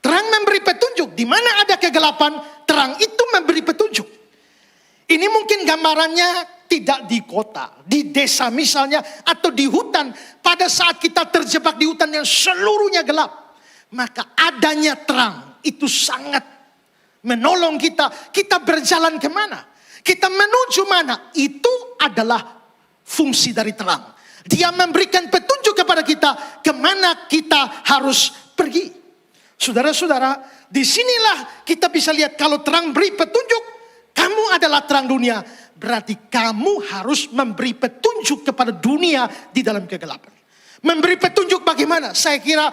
Terang memberi petunjuk. Di mana ada kegelapan, terang itu memberi petunjuk. Ini mungkin gambarannya tidak di kota, di desa misalnya, atau di hutan. Pada saat kita terjebak di hutan yang seluruhnya gelap, maka adanya terang itu sangat menolong kita. Kita berjalan kemana? Kita menuju mana? Itu adalah fungsi dari terang. Dia memberikan petunjuk kepada kita kemana kita harus pergi. Saudara-saudara, disinilah kita bisa lihat kalau terang beri petunjuk, kamu adalah terang dunia. Berarti kamu harus memberi petunjuk kepada dunia di dalam kegelapan. Memberi petunjuk bagaimana? Saya kira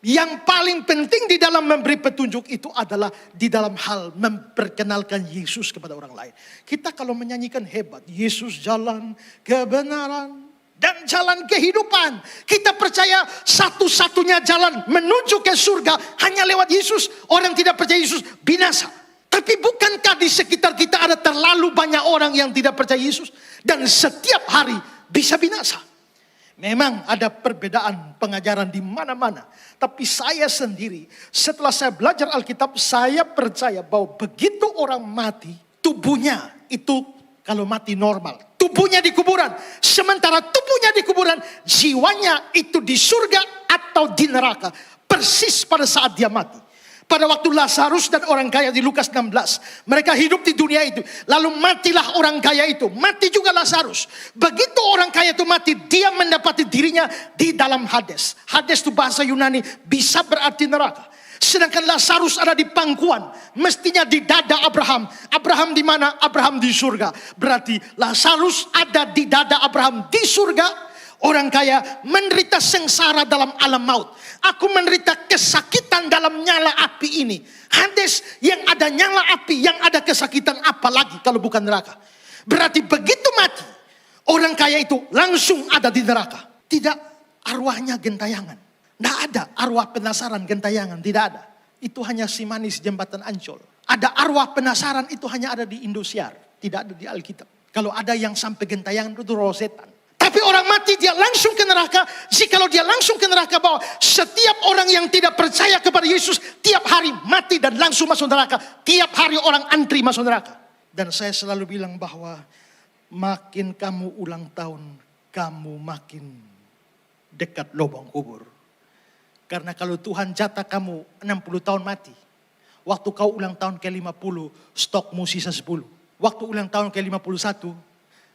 yang paling penting di dalam memberi petunjuk itu adalah di dalam hal memperkenalkan Yesus kepada orang lain. Kita kalau menyanyikan hebat, Yesus jalan kebenaran dan jalan kehidupan. Kita percaya satu-satunya jalan menuju ke surga hanya lewat Yesus. Orang tidak percaya Yesus binasa. Tapi bukankah di sekitar kita ada terlalu banyak orang yang tidak percaya Yesus? Dan setiap hari bisa binasa. Memang ada perbedaan pengajaran di mana-mana. Tapi saya sendiri, setelah saya belajar Alkitab, saya percaya bahwa begitu orang mati, tubuhnya itu kalau mati normal. Tubuhnya di kuburan. Sementara tubuhnya di kuburan, jiwanya itu di surga atau di neraka. Persis pada saat dia mati. Pada waktu Lazarus dan orang kaya di Lukas 16. Mereka hidup di dunia itu. Lalu matilah orang kaya itu. Mati juga Lazarus. Begitu orang kaya itu mati, dia mendapati dirinya di dalam Hades. Hades itu bahasa Yunani, bisa berarti neraka. Sedangkan Lazarus ada di pangkuan. Mestinya di dada Abraham. Abraham di mana? Abraham di surga. Berarti Lazarus ada di dada Abraham di surga. Orang kaya menderita sengsara dalam alam maut. Aku menderita kesakitan dalam nyala api ini. Hades yang ada nyala api, yang ada kesakitan, apalagi kalau bukan neraka. Berarti begitu mati, orang kaya itu langsung ada di neraka. Tidak arwahnya gentayangan. Tidak ada arwah penasaran gentayangan, tidak ada. Itu hanya si manis jembatan Ancol. Ada arwah penasaran itu hanya ada di Indosiar, tidak ada di Alkitab. Kalau ada yang sampai gentayangan itu roh setan. Tapi orang mati dia langsung ke neraka. Jikalau dia langsung ke neraka, bahwa setiap orang yang tidak percaya kepada Yesus tiap hari mati dan langsung masuk neraka. Tiap hari orang antri masuk neraka. Dan saya selalu bilang bahwa makin kamu ulang tahun, kamu makin dekat lubang kubur. Karena kalau Tuhan jatah kamu 60 tahun mati, waktu kau ulang tahun ke-50, stokmu sisa 10. Waktu ulang tahun ke-51,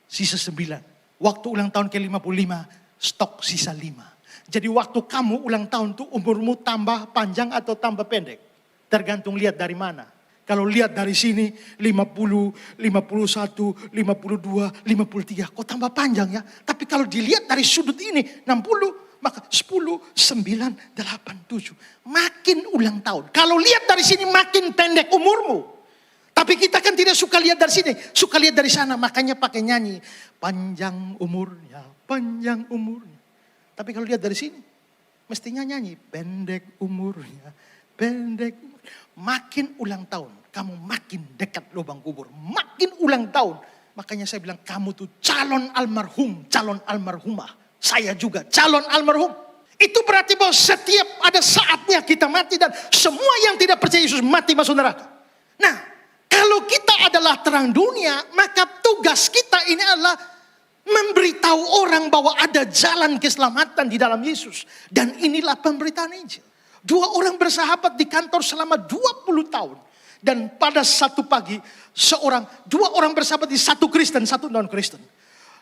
sisa 9. Waktu ulang tahun ke-55, stok sisa 5. Jadi waktu kamu ulang tahun tuh umurmu tambah panjang atau tambah pendek. Tergantung lihat dari mana. Kalau lihat dari sini 50, 51, 52, 53. Kok tambah panjang ya? Tapi kalau dilihat dari sudut ini 60, maka 10, 9, 8, 7. Makin ulang tahun. Kalau lihat dari sini makin pendek umurmu. Tapi kita kan tidak suka lihat dari sini, suka lihat dari sana. Makanya pakai nyanyi, panjang umurnya, panjang umurnya. Tapi kalau lihat dari sini, mestinya nyanyi, pendek umurnya, pendek. Makin ulang tahun, kamu makin dekat lubang kubur. Makin ulang tahun, makanya saya bilang kamu tuh calon almarhum, calon almarhumah. Saya juga calon almarhum. Itu berarti bahwa setiap ada saatnya kita mati dan semua yang tidak percaya Yesus mati masuk neraka. Nah, kalau kita adalah terang dunia, maka tugas kita ini adalah memberitahu orang bahwa ada jalan keselamatan di dalam Yesus. Dan inilah pemberitaan Injil. 2 orang bersahabat di kantor selama 20 tahun. Dan pada satu pagi, 2 orang bersahabat di satu Kristen, satu non-Kristen.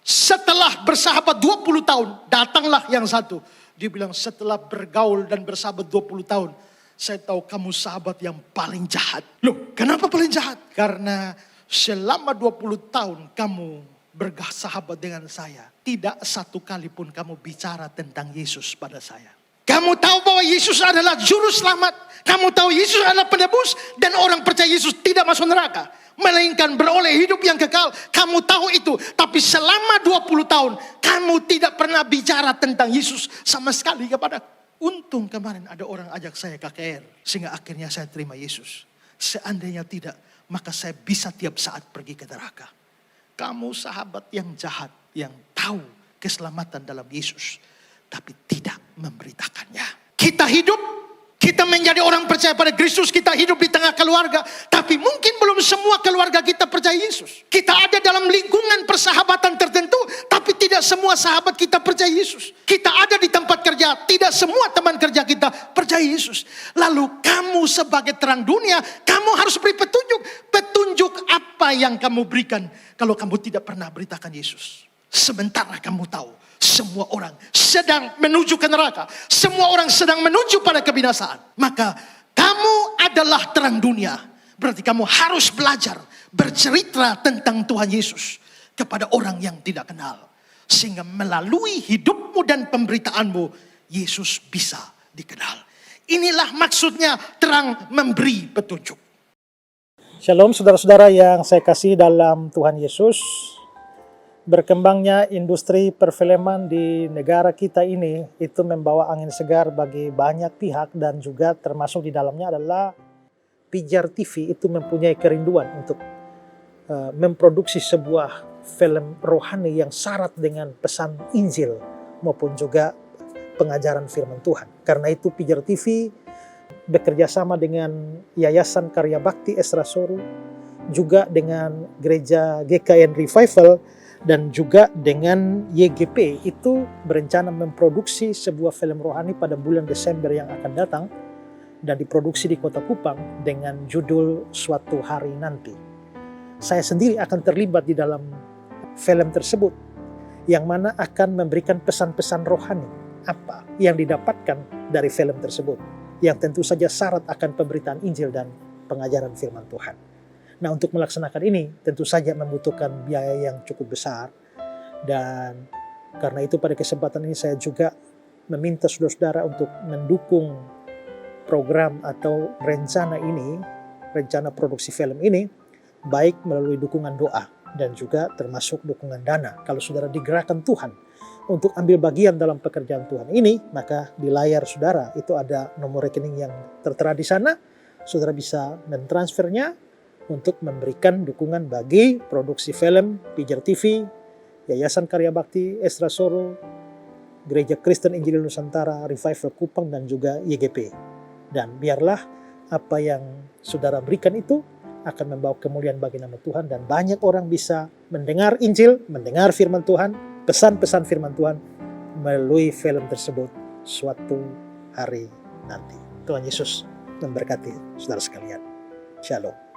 Setelah bersahabat 20 tahun, datanglah yang satu. Dia bilang setelah bergaul dan bersahabat 20 tahun, saya tahu kamu sahabat yang paling jahat. Loh, kenapa paling jahat? Karena selama 20 tahun kamu bersahabat dengan saya. Tidak satu kali pun kamu bicara tentang Yesus pada saya. Kamu tahu bahwa Yesus adalah juru selamat. Kamu tahu Yesus adalah penebus. Dan orang percaya Yesus tidak masuk neraka. Melainkan beroleh hidup yang kekal. Kamu tahu itu. Tapi selama 20 tahun kamu tidak pernah bicara tentang Yesus sama sekali kepada. Untung kemarin ada orang ajak saya KKR. Sehingga akhirnya saya terima Yesus. Seandainya tidak, maka saya bisa tiap saat pergi ke neraka. Kamu sahabat yang jahat, yang tahu keselamatan dalam Yesus. Tapi tidak memberitakannya. Kita hidup Kita menjadi orang percaya pada Kristus, kita hidup di tengah keluarga, tapi mungkin belum semua keluarga kita percaya Yesus. Kita ada dalam lingkungan persahabatan tertentu, tapi tidak semua sahabat kita percaya Yesus. Kita ada di tempat kerja, tidak semua teman kerja kita percaya Yesus. Lalu kamu sebagai terang dunia, kamu harus beri petunjuk. Petunjuk apa yang kamu berikan kalau kamu tidak pernah beritakan Yesus? Sementara kamu tahu semua orang sedang menuju ke neraka, semua orang sedang menuju pada kebinasaan, maka kamu adalah terang dunia. Berarti kamu harus belajar bercerita tentang Tuhan Yesus kepada orang yang tidak kenal, sehingga melalui hidupmu dan pemberitaanmu Yesus bisa dikenal. Inilah maksudnya terang memberi petunjuk. Shalom saudara-saudara yang saya kasih dalam Tuhan Yesus. Berkembangnya industri perfilman di negara kita ini itu membawa angin segar bagi banyak pihak, dan juga termasuk di dalamnya adalah Pijar TV itu mempunyai kerinduan untuk memproduksi sebuah film rohani yang syarat dengan pesan Injil maupun juga pengajaran firman Tuhan. Karena itu Pijar TV bekerja sama dengan Yayasan Karya Bakti Esra Soru, juga dengan Gereja GKN Revival, dan juga dengan YGP itu berencana memproduksi sebuah film rohani pada bulan Desember yang akan datang dan diproduksi di Kota Kupang dengan judul Suatu Hari Nanti. Saya sendiri akan terlibat di dalam film tersebut yang mana akan memberikan pesan-pesan rohani apa yang didapatkan dari film tersebut, yang tentu saja syarat akan pemberitaan Injil dan pengajaran firman Tuhan. Nah, untuk melaksanakan ini tentu saja membutuhkan biaya yang cukup besar, dan karena itu pada kesempatan ini saya juga meminta saudara-saudara untuk mendukung program atau rencana ini, rencana produksi film ini, baik melalui dukungan doa dan juga termasuk dukungan dana. Kalau saudara digerakkan Tuhan untuk ambil bagian dalam pekerjaan Tuhan ini, maka di layar saudara itu ada nomor rekening yang tertera di sana. Saudara bisa mentransfernya untuk memberikan dukungan bagi produksi film Pijar TV, Yayasan Karya Bakti Esra Soru, Gereja Kristen Injil Nusantara, Revival Kupang, dan juga YGP. Dan biarlah apa yang saudara berikan itu akan membawa kemuliaan bagi nama Tuhan, dan banyak orang bisa mendengar Injil, mendengar firman Tuhan, pesan-pesan firman Tuhan melalui film tersebut suatu hari nanti. Tuhan Yesus memberkati saudara sekalian. Shalom.